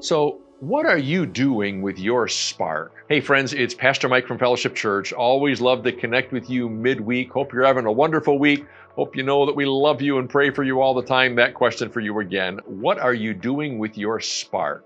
So, what are you doing with your spark? Hey, friends, it's Pastor Mike from Fellowship Church. Always love to connect with you midweek. Hope you're having a wonderful week. Hope you know that we love you and pray for you all the time. That question for you again: what are you doing with your spark?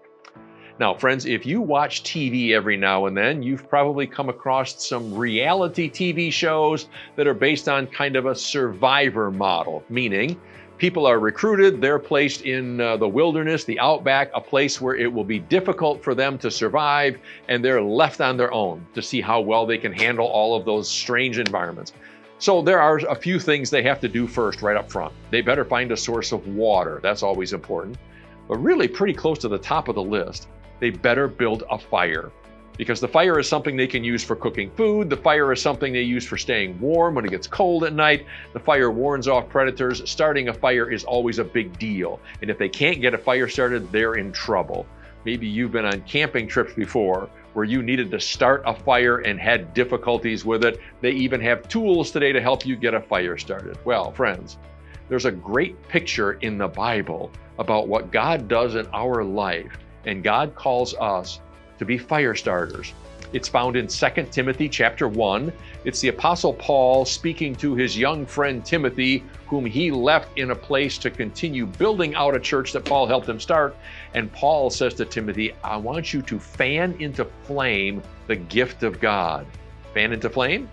Now, friends, if you watch TV every now and then, you've probably come across some reality TV shows that are based on kind of a survivor model, meaning people are recruited, they're placed in the wilderness, the outback, a place where it will be difficult for them to survive, and they're left on their own to see how well they can handle all of those strange environments. So there are a few things they have to do first right up front. They better find a source of water. That's always important. But really pretty close to the top of the list, they better build a fire, because the fire is something they can use for cooking food. The fire is something they use for staying warm when it gets cold at night. The fire warns off predators. Starting a fire is always a big deal. And if they can't get a fire started, they're in trouble. Maybe you've been on camping trips before where you needed to start a fire and had difficulties with it. They even have tools today to help you get a fire started. Well, friends, there's a great picture in the Bible about what God does in our life. And God calls us to be fire starters. It's found in 2 Timothy chapter 1. It's the Apostle Paul speaking to his young friend Timothy, whom he left in a place to continue building out a church that Paul helped him start. And Paul says to Timothy, I want you to fan into flame the gift of God. Fan into flame?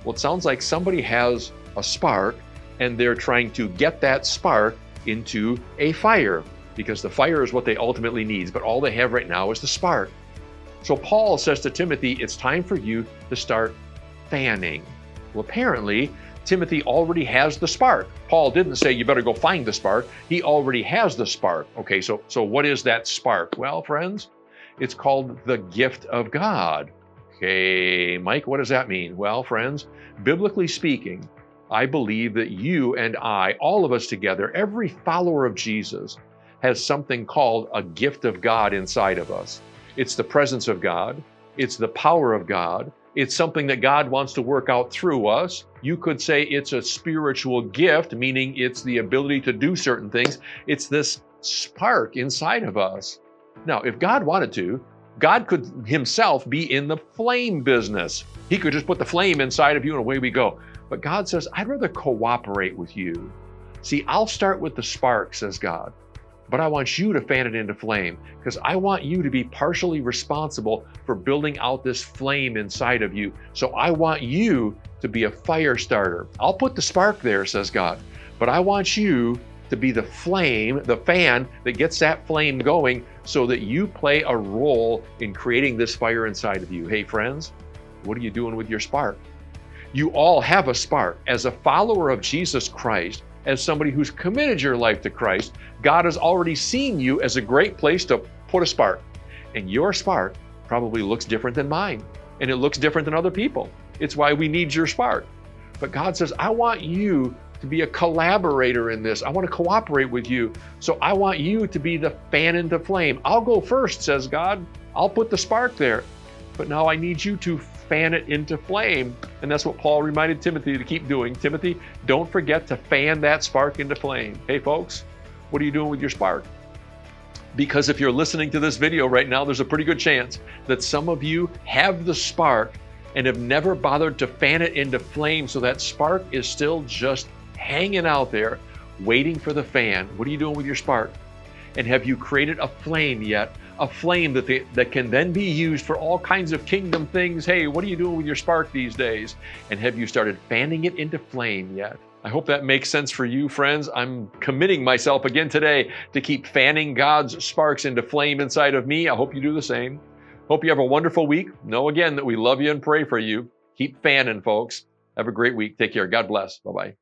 Well, it sounds like somebody has a spark and they're trying to get that spark into a fire, because the fire is what they ultimately need, but all they have right now is the spark. So Paul says to Timothy, it's time for you to start fanning. Well, apparently, Timothy already has the spark. Paul didn't say you better go find the spark. He already has the spark. Okay, so what is that spark? Well, friends, it's called the gift of God. Okay, Mike, what does that mean? Well, friends, biblically speaking, I believe that you and I, all of us together, every follower of Jesus, has something called a gift of God inside of us. It's the presence of God. It's the power of God. It's something that God wants to work out through us. You could say it's a spiritual gift, meaning it's the ability to do certain things. It's this spark inside of us. Now, if God wanted to, God could himself be in the flame business. He could just put the flame inside of you and away we go. But God says, I'd rather cooperate with you. See, I'll start with the spark, says God. But I want you to fan it into flame, because I want you to be partially responsible for building out this flame inside of you. So I want you to be a fire starter. I'll put the spark there, says God, but I want you to be the flame, the fan that gets that flame going, so that you play a role in creating this fire inside of you. Hey, friends, what are you doing with your spark? You all have a spark. As a follower of Jesus Christ, as somebody who's committed your life to Christ, God has already seen you as a great place to put a spark. And your spark probably looks different than mine, and it looks different than other people. It's why we need your spark. But God says, I want you to be a collaborator in this. I want to cooperate with you. So I want you to be the fan into flame. I'll go first, says God. I'll put the spark there. But now I need you to fan it into flame. And that's what Paul reminded Timothy to keep doing. Timothy, don't forget to fan that spark into flame. Hey folks, what are you doing with your spark? Because if you're listening to this video right now, there's a pretty good chance that some of you have the spark and have never bothered to fan it into flame, so that spark is still just hanging out there, waiting for the fan. What are you doing with your spark? And have you created a flame yet? A flame that can then be used for all kinds of kingdom things. Hey, what are you doing with your spark these days? And have you started fanning it into flame yet? I hope that makes sense for you, friends. I'm committing myself again today to keep fanning God's sparks into flame inside of me. I hope you do the same. Hope you have a wonderful week. Know again that we love you and pray for you. Keep fanning, folks. Have a great week. Take care. God bless. Bye-bye.